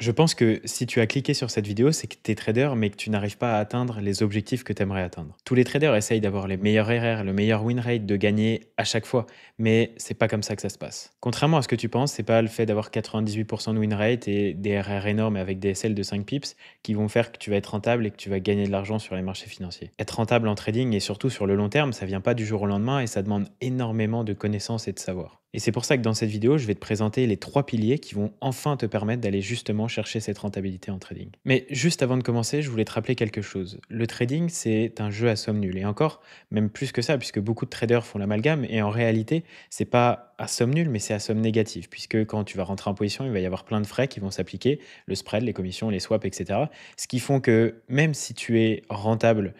Je pense que si tu as cliqué sur cette vidéo, c'est que tu es trader, mais que tu n'arrives pas à atteindre les objectifs que tu aimerais atteindre. Tous les traders essayent d'avoir les meilleurs RR, le meilleur win rate, de gagner à chaque fois, mais c'est pas comme ça que ça se passe. Contrairement à ce que tu penses, c'est pas le fait d'avoir 98% de win rate et des RR énormes avec des SL de 5 pips qui vont faire que tu vas être rentable et que tu vas gagner de l'argent sur les marchés financiers. Être rentable en trading et surtout sur le long terme, ça vient pas du jour au lendemain et ça demande énormément de connaissances et de savoir. Et c'est pour ça que dans cette vidéo, je vais te présenter les 3 piliers qui vont enfin te permettre d'aller justement chercher cette rentabilité en trading. Mais juste avant de commencer, je voulais te rappeler quelque chose. Le trading, c'est un jeu à somme nulle. Et encore, même plus que ça, puisque beaucoup de traders font l'amalgame. Et en réalité, c'est pas à somme nulle, mais c'est à somme négative. Puisque quand tu vas rentrer en position, il va y avoir plein de frais qui vont s'appliquer, le spread, les commissions, les swaps, etc. Ce qui font que même si tu es rentable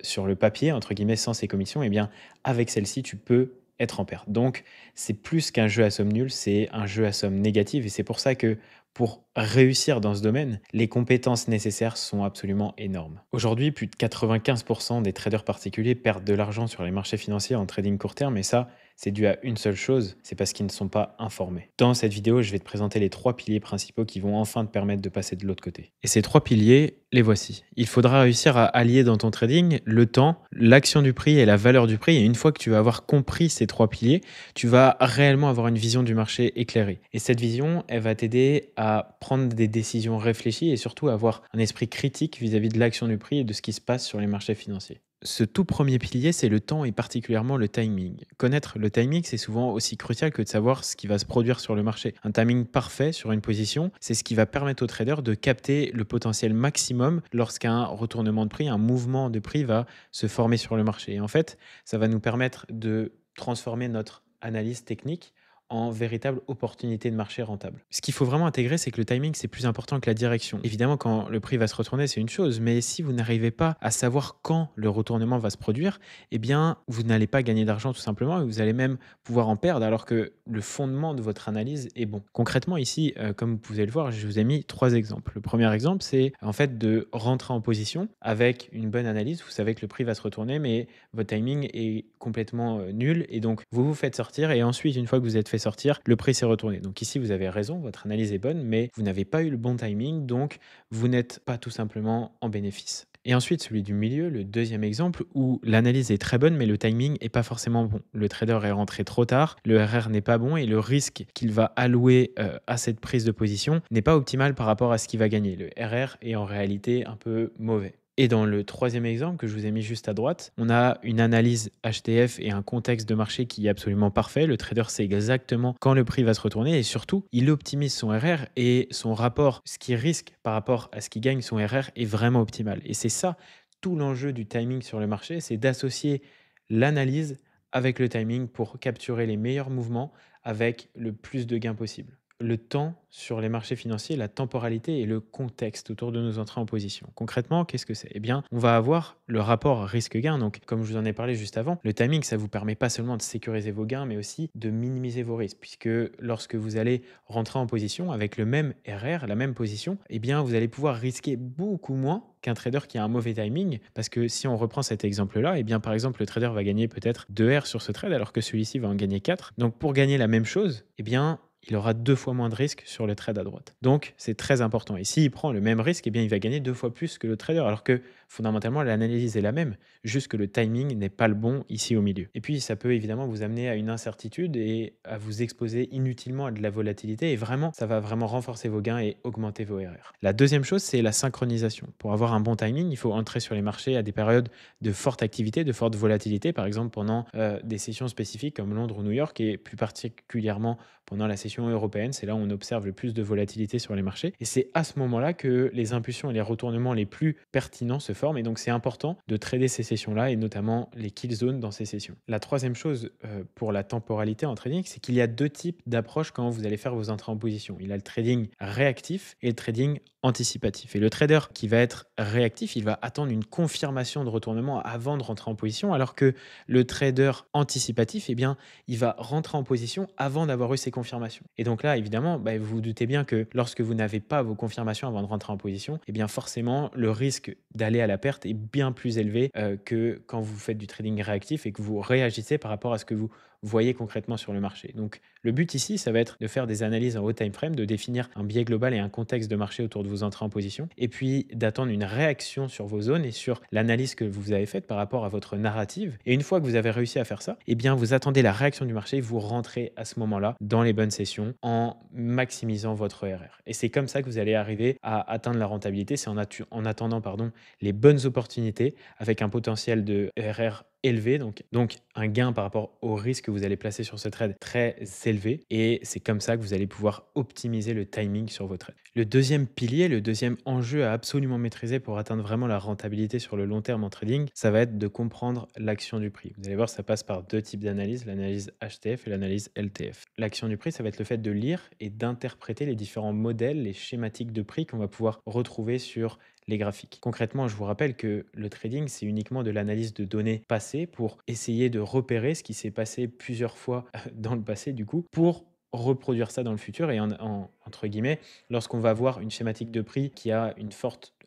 sur le papier, entre guillemets, sans ces commissions, eh bien, avec celle-ci, tu peux être en perte. Donc, c'est plus qu'un jeu à somme nulle, c'est un jeu à somme négative. Et c'est pour ça que pour réussir dans ce domaine, les compétences nécessaires sont absolument énormes. Aujourd'hui, plus de 95% des traders particuliers perdent de l'argent sur les marchés financiers en trading court terme, et ça, c'est dû à une seule chose, c'est parce qu'ils ne sont pas informés. Dans cette vidéo, je vais te présenter les 3 piliers principaux qui vont enfin te permettre de passer de l'autre côté. Et ces 3 piliers, les voici. Il faudra réussir à allier dans ton trading le temps, l'action du prix et la valeur du prix. Et une fois que tu vas avoir compris ces 3 piliers, tu vas réellement avoir une vision du marché éclairée. Et cette vision, elle va t'aider à prendre des décisions réfléchies et surtout à avoir un esprit critique vis-à-vis de l'action du prix et de ce qui se passe sur les marchés financiers. Ce tout premier pilier, c'est le temps et particulièrement le timing. Connaître le timing, c'est souvent aussi crucial que de savoir ce qui va se produire sur le marché. Un timing parfait sur une position, c'est ce qui va permettre au trader de capter le potentiel maximum lorsqu'un retournement de prix, un mouvement de prix va se former sur le marché. Et en fait, ça va nous permettre de transformer notre analyse technique en véritable opportunité de marché rentable. Ce qu'il faut vraiment intégrer, c'est que le timing, c'est plus important que la direction. Évidemment, quand le prix va se retourner, c'est une chose, mais si vous n'arrivez pas à savoir quand le retournement va se produire, eh bien, vous n'allez pas gagner d'argent tout simplement et vous allez même pouvoir en perdre alors que le fondement de votre analyse est bon. Concrètement, ici, comme vous pouvez le voir, je vous ai mis 3 exemples. Le premier exemple, c'est en fait de rentrer en position avec une bonne analyse. Vous savez que le prix va se retourner, mais votre timing est complètement nul et donc vous vous faites sortir et ensuite, une fois que vous êtes fait sortir, le prix s'est retourné. Donc ici, vous avez raison, votre analyse est bonne, mais vous n'avez pas eu le bon timing, donc vous n'êtes pas tout simplement en bénéfice. Et ensuite, celui du milieu, le deuxième exemple, où l'analyse est très bonne, mais le timing n'est pas forcément bon. Le trader est rentré trop tard, le RR n'est pas bon et le risque qu'il va allouer à cette prise de position n'est pas optimal par rapport à ce qu'il va gagner. Le RR est en réalité un peu mauvais. Et dans le troisième exemple que je vous ai mis juste à droite, on a une analyse HTF et un contexte de marché qui est absolument parfait. Le trader sait exactement quand le prix va se retourner et surtout, il optimise son RR et son rapport, ce qu'il risque par rapport à ce qu'il gagne, son RR est vraiment optimal. Et c'est ça, tout l'enjeu du timing sur le marché, c'est d'associer l'analyse avec le timing pour capturer les meilleurs mouvements avec le plus de gains possible. Le temps sur les marchés financiers, la temporalité et le contexte autour de nos entrées en position. Concrètement, qu'est-ce que c'est? Eh bien, on va avoir le rapport risque-gain. Donc, comme je vous en ai parlé juste avant, le timing, ça vous permet pas seulement de sécuriser vos gains, mais aussi de minimiser vos risques. Puisque lorsque vous allez rentrer en position avec le même RR, la même position, eh bien, vous allez pouvoir risquer beaucoup moins qu'un trader qui a un mauvais timing. Parce que si on reprend cet exemple-là, eh bien, par exemple, le trader va gagner peut-être 2 R sur ce trade, alors que celui-ci va en gagner 4. Donc, pour gagner la même chose, eh bien, il aura 2 fois moins de risques sur le trade à droite. Donc, c'est très important. Et s'il prend le même risque, eh bien, il va gagner 2 fois plus que le trader, alors que fondamentalement, l'analyse est la même, juste que le timing n'est pas le bon ici au milieu. Et puis, ça peut évidemment vous amener à une incertitude et à vous exposer inutilement à de la volatilité. Et vraiment, ça va vraiment renforcer vos gains et augmenter vos RR. La deuxième chose, c'est la synchronisation. Pour avoir un bon timing, il faut entrer sur les marchés à des périodes de forte activité, de forte volatilité, par exemple pendant des sessions spécifiques comme Londres ou New York, et plus particulièrement pendant la session européenne. C'est là où on observe le plus de volatilité sur les marchés. Et c'est à ce moment-là que les impulsions et les retournements les plus pertinents se forment. Et donc, c'est important de trader ces sessions-là et notamment les kill zones dans ces sessions. La troisième chose pour la temporalité en trading, c'est qu'il y a 2 types d'approches quand vous allez faire vos entrées en position. Il y a le trading réactif et le trading anticipatif. Et le trader qui va être réactif, il va attendre une confirmation de retournement avant de rentrer en position, alors que le trader anticipatif, eh bien, il va rentrer en position avant d'avoir eu ses confirmations. Et donc là, évidemment, vous vous doutez bien que lorsque vous n'avez pas vos confirmations avant de rentrer en position, eh bien forcément, le risque d'aller à la perte est bien plus élevé que quand vous faites du trading réactif et que vous réagissez par rapport à ce que vous voyez concrètement sur le marché. Donc, le but ici, ça va être de faire des analyses en haut time frame, de définir un biais global et un contexte de marché autour de vos entrées en position, et puis d'attendre une réaction sur vos zones et sur l'analyse que vous avez faite par rapport à votre narrative. Et une fois que vous avez réussi à faire ça, eh bien, vous attendez la réaction du marché, vous rentrez à ce moment-là dans les bonnes sessions en maximisant votre RR. Et c'est comme ça que vous allez arriver à atteindre la rentabilité, c'est en attendant les bonnes opportunités avec un potentiel de RR élevé, donc un gain par rapport au risque que vous allez placer sur ce trade très élevé. Et c'est comme ça que vous allez pouvoir optimiser le timing sur vos trades. Le deuxième pilier, le deuxième enjeu à absolument maîtriser pour atteindre vraiment la rentabilité sur le long terme en trading, ça va être de comprendre l'action du prix. Vous allez voir, ça passe par deux types d'analyse, l'analyse HTF et l'analyse LTF. L'action du prix, ça va être le fait de lire et d'interpréter les différents modèles, les schématiques de prix qu'on va pouvoir retrouver sur les graphiques. Concrètement, je vous rappelle que le trading, c'est uniquement de l'analyse de données passées pour essayer de repérer ce qui s'est passé plusieurs fois dans le passé, du coup, pour reproduire ça dans le futur. Et entre guillemets, lorsqu'on va voir une schématique de prix qui a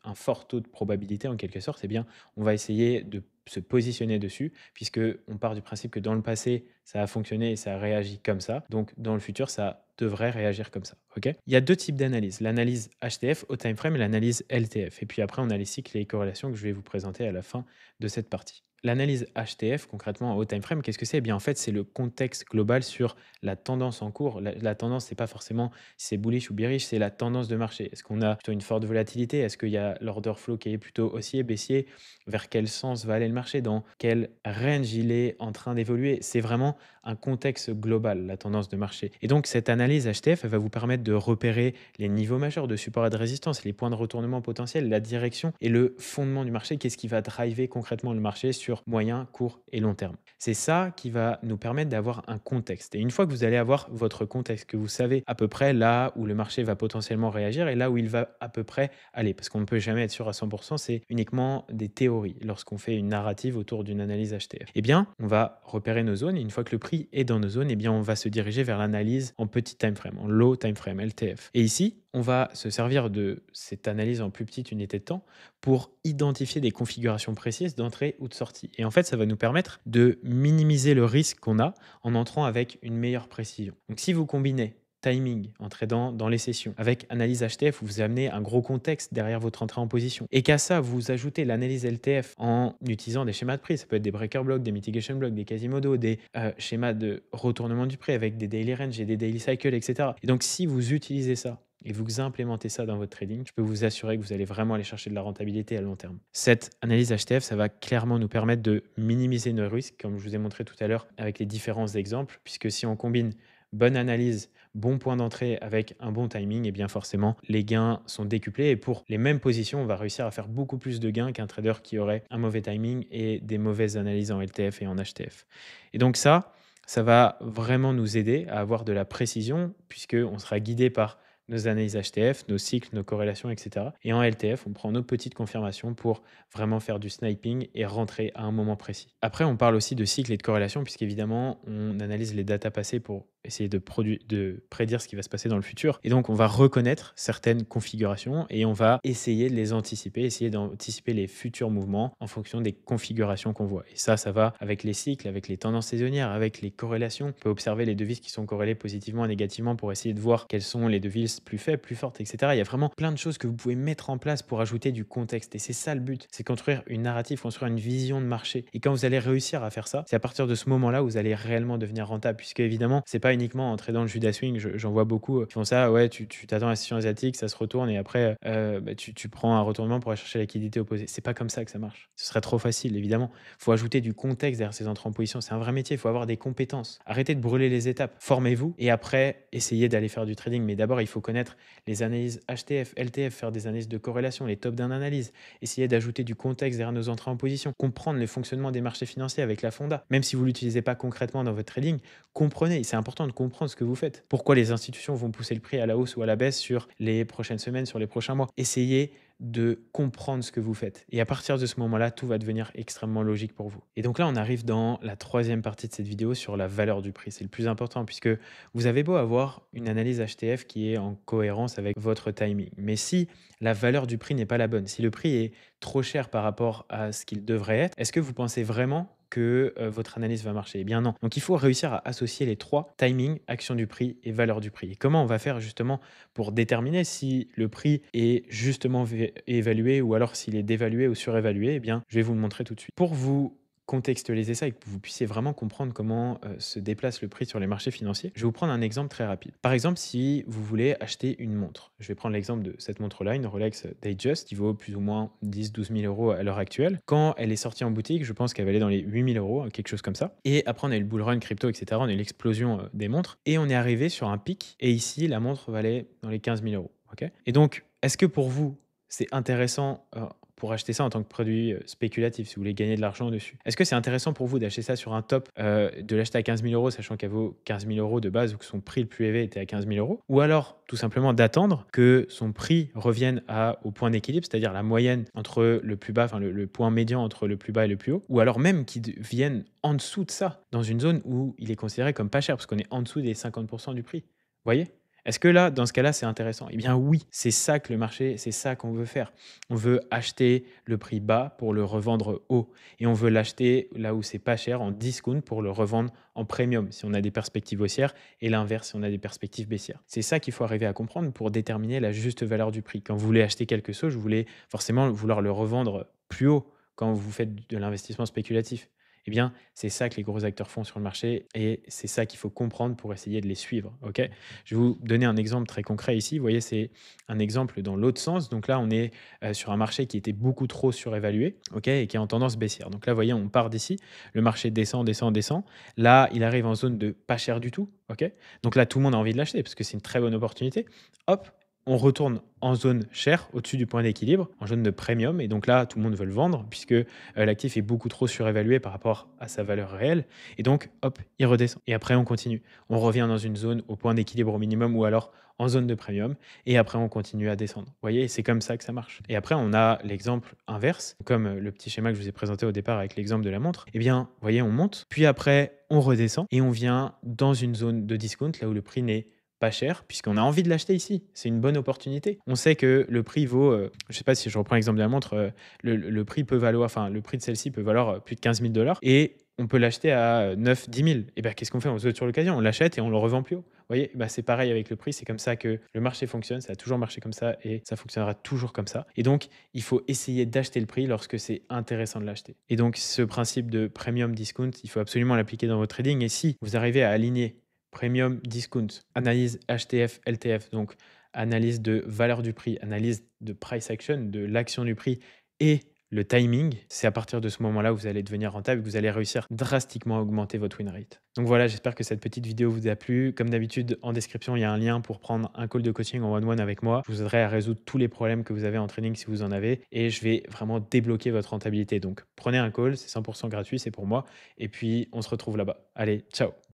un fort taux de probabilité en quelque sorte, eh bien, on va essayer de se positionner dessus, puisque on part du principe que dans le passé, ça a fonctionné et ça a réagi comme ça. Donc, dans le futur, ça devrait réagir comme ça. Ok. Il y a deux types d'analyse, l'analyse HTF au time frame et l'analyse LTF. Et puis après, on a les cycles et les corrélations que je vais vous présenter à la fin de cette partie. L'analyse HTF, concrètement, au time frame, qu'est-ce que c'est? Eh bien, en fait, c'est le contexte global sur la tendance en cours. La tendance, c'est pas forcément si c'est bullish ou bearish, c'est la tendance de marché. Est-ce qu'on a plutôt une forte volatilité? Est-ce qu'il y a l'order flow qui est plutôt haussier, baissier? Vers quel sens va aller le marché? Dans quel range il est en train d'évoluer? C'est vraiment un contexte global, la tendance de marché. Et donc, cette analyse HTF, elle va vous permettre de repérer les niveaux majeurs de support et de résistance, les points de retournement potentiels, la direction et le fondement du marché. Qu'est-ce qui va driver concrètement le marché sur moyen, court et long terme? C'est ça qui va nous permettre d'avoir un contexte. Et une fois que vous allez avoir votre contexte, que vous savez à peu près là où le marché va potentiellement réagir et là où il va à peu près aller, parce qu'on ne peut jamais être sûr à 100%, c'est uniquement des théories lorsqu'on fait une narrative autour d'une analyse HTF. Eh bien, on va repérer nos zones et une fois que le prix est dans nos zones, eh bien, on va se diriger vers l'analyse en petit time frame, en low time frame, LTF. Et ici, on va se servir de cette analyse en plus petite unité de temps pour identifier des configurations précises d'entrée ou de sortie. Et en fait, ça va nous permettre de minimiser le risque qu'on a en entrant avec une meilleure précision. Donc, si vous combinez timing en tradant dans les sessions avec analyse HTF où vous amenez un gros contexte derrière votre entrée en position et qu'à ça vous ajoutez l'analyse LTF en utilisant des schémas de prix, ça peut être des breaker blocks, des mitigation blocks, des quasimodo, des schémas de retournement du prix avec des daily range et des daily cycles, etc. Et donc si vous utilisez ça et vous implémentez ça dans votre trading, je peux vous assurer que vous allez vraiment aller chercher de la rentabilité à long terme. Cette analyse HTF, ça va clairement nous permettre de minimiser nos risques, comme je vous ai montré tout à l'heure avec les différents exemples, puisque si on combine bonne analyse, bon point d'entrée avec un bon timing, et bien forcément, les gains sont décuplés. Et pour les mêmes positions, on va réussir à faire beaucoup plus de gains qu'un trader qui aurait un mauvais timing et des mauvaises analyses en LTF et en HTF. Et donc ça va vraiment nous aider à avoir de la précision, puisqu'on sera guidé par nos analyses HTF, nos cycles, nos corrélations, etc. Et en LTF, on prend nos petites confirmations pour vraiment faire du sniping et rentrer à un moment précis. Après, on parle aussi de cycle et de corrélation, puisqu'évidemment, on analyse les datas passées pour essayer de prédire ce qui va se passer dans le futur. Et donc, on va reconnaître certaines configurations et on va essayer de les anticiper, essayer d'anticiper les futurs mouvements en fonction des configurations qu'on voit. Et ça va avec les cycles, avec les tendances saisonnières, avec les corrélations. On peut observer les devises qui sont corrélées positivement et négativement pour essayer de voir quelles sont les devises plus faibles, plus fortes, etc. Il y a vraiment plein de choses que vous pouvez mettre en place pour ajouter du contexte. Et c'est ça le but, c'est construire une narrative, construire une vision de marché. Et quand vous allez réussir à faire ça, c'est à partir de ce moment-là où vous allez réellement devenir rentable. Puisque évidemment, c'est pas uniquement en tradant le Judas Swing, j'en vois beaucoup qui font ça, ouais, tu t'attends à la session asiatique, ça se retourne et après, tu prends un retournement pour aller chercher la liquidité opposée. C'est pas comme ça que ça marche. Ce serait trop facile, évidemment. Il faut ajouter du contexte derrière ces entrées en position. C'est un vrai métier, il faut avoir des compétences. Arrêtez de brûler les étapes. Formez-vous et après, essayez d'aller faire du trading. Mais d'abord, il faut connaître les analyses HTF, LTF, faire des analyses de corrélation, les tops d'un analyse, essayer d'ajouter du contexte derrière nos entrées en position, comprendre le fonctionnement des marchés financiers avec la fonda. Même si vous ne l'utilisez pas concrètement dans votre trading, comprenez, c'est important de comprendre ce que vous faites. Pourquoi les institutions vont pousser le prix à la hausse ou à la baisse sur les prochaines semaines, sur les prochains mois. Essayez de comprendre ce que vous faites. Et à partir de ce moment-là, tout va devenir extrêmement logique pour vous. Et donc là, on arrive dans la troisième partie de cette vidéo sur la valeur du prix. C'est le plus important puisque vous avez beau avoir une analyse HTF qui est en cohérence avec votre timing. Mais si la valeur du prix n'est pas la bonne, si le prix est trop cher par rapport à ce qu'il devrait être, est-ce que vous pensez vraiment que votre analyse va marcher. Eh bien non. Donc il faut réussir à associer les trois: timing, action du prix et valeur du prix. Et comment on va faire justement pour déterminer si le prix est justement évalué ou alors s'il est dévalué ou surévalué? Eh bien, je vais vous le montrer tout de suite. Pour vous contextualiser ça et que vous puissiez vraiment comprendre comment se déplace le prix sur les marchés financiers, je vais vous prendre un exemple très rapide. Par exemple, si vous voulez acheter une montre, je vais prendre l'exemple de cette montre-là, une Rolex Datejust, qui vaut plus ou moins 10 000 à 12 000 € à l'heure actuelle. Quand elle est sortie en boutique, je pense qu'elle valait dans les 8 000 €, quelque chose comme ça. Et après, on a eu le bull run crypto, etc. On a eu l'explosion des montres et on est arrivé sur un pic. Et ici, la montre valait dans les 15 000 €. Ok. Et donc, est-ce que pour vous, c'est intéressant pour acheter ça en tant que produit spéculatif, si vous voulez gagner de l'argent dessus? Est-ce que c'est intéressant pour vous d'acheter ça sur un top, de l'acheter à 15 000 €, sachant qu'elle vaut 15 000 € de base ou que son prix le plus élevé était à 15 000 €? Ou alors, tout simplement, d'attendre que son prix revienne au point d'équilibre, c'est-à-dire la moyenne entre le plus bas, enfin le point médian entre le plus bas et le plus haut, ou alors même qu'il vienne en dessous de ça, dans une zone où il est considéré comme pas cher, parce qu'on est en dessous des 50% du prix. Voyez? Est-ce que là, dans ce cas-là, c'est intéressant? Eh bien oui, c'est ça que le marché, c'est ça qu'on veut faire. On veut acheter le prix bas pour le revendre haut et on veut l'acheter là où c'est pas cher, en discount, pour le revendre en premium si on a des perspectives haussières et l'inverse si on a des perspectives baissières. C'est ça qu'il faut arriver à comprendre pour déterminer la juste valeur du prix. Quand vous voulez acheter quelque chose, vous voulez forcément vouloir le revendre plus haut quand vous faites de l'investissement spéculatif. Eh bien, c'est ça que les gros acteurs font sur le marché et c'est ça qu'il faut comprendre pour essayer de les suivre. Ok. Je vais vous donner un exemple très concret ici. Vous voyez, c'est un exemple dans l'autre sens. Donc là, on est sur un marché qui était beaucoup trop surévalué, ok, et qui est en tendance baissière. Donc là, vous voyez, on part d'ici. Le marché descend, descend, descend. Là, il arrive en zone de pas cher du tout. Ok. Donc là, tout le monde a envie de l'acheter parce que c'est une très bonne opportunité. Hop, on retourne en zone chère, au-dessus du point d'équilibre, en zone de premium. Et donc là, tout le monde veut le vendre puisque l'actif est beaucoup trop surévalué par rapport à sa valeur réelle. Et donc, hop, il redescend. Et après, on continue. On revient dans une zone au point d'équilibre au minimum ou alors en zone de premium. Et après, on continue à descendre. Vous voyez, c'est comme ça que ça marche. Et après, on a l'exemple inverse, comme le petit schéma que je vous ai présenté au départ avec l'exemple de la montre. Eh bien, vous voyez, on monte, puis après, on redescend et on vient dans une zone de discount, là où le prix n'est pas cher, puisqu'on a envie de l'acheter ici. C'est une bonne opportunité. On sait que le prix vaut, je sais pas si je reprends l'exemple de la montre, le prix peut valoir, enfin, le prix de celle-ci peut valoir plus de 15 000 $ et on peut l'acheter à 9 10 000. Et ben, qu'est-ce qu'on fait? On saute sur l'occasion, on l'achète et on le revend plus haut. Vous voyez, bah, c'est pareil avec le prix. C'est comme ça que le marché fonctionne. Ça a toujours marché comme ça et ça fonctionnera toujours comme ça. Et donc, il faut essayer d'acheter le prix lorsque c'est intéressant de l'acheter. Et donc, ce principe de premium discount, il faut absolument l'appliquer dans votre trading. Et si vous arrivez à aligner premium, discount, analyse HTF, LTF, donc analyse de valeur du prix, analyse de price action, de l'action du prix et le timing, c'est à partir de ce moment-là où vous allez devenir rentable et que vous allez réussir drastiquement à augmenter votre win rate. Donc voilà, j'espère que cette petite vidéo vous a plu. Comme d'habitude, en description, il y a un lien pour prendre un call de coaching en one-one avec moi. Je vous aiderai à résoudre tous les problèmes que vous avez en trading si vous en avez et je vais vraiment débloquer votre rentabilité. Donc prenez un call, c'est 100% gratuit, c'est pour moi. Et puis on se retrouve là-bas. Allez, ciao!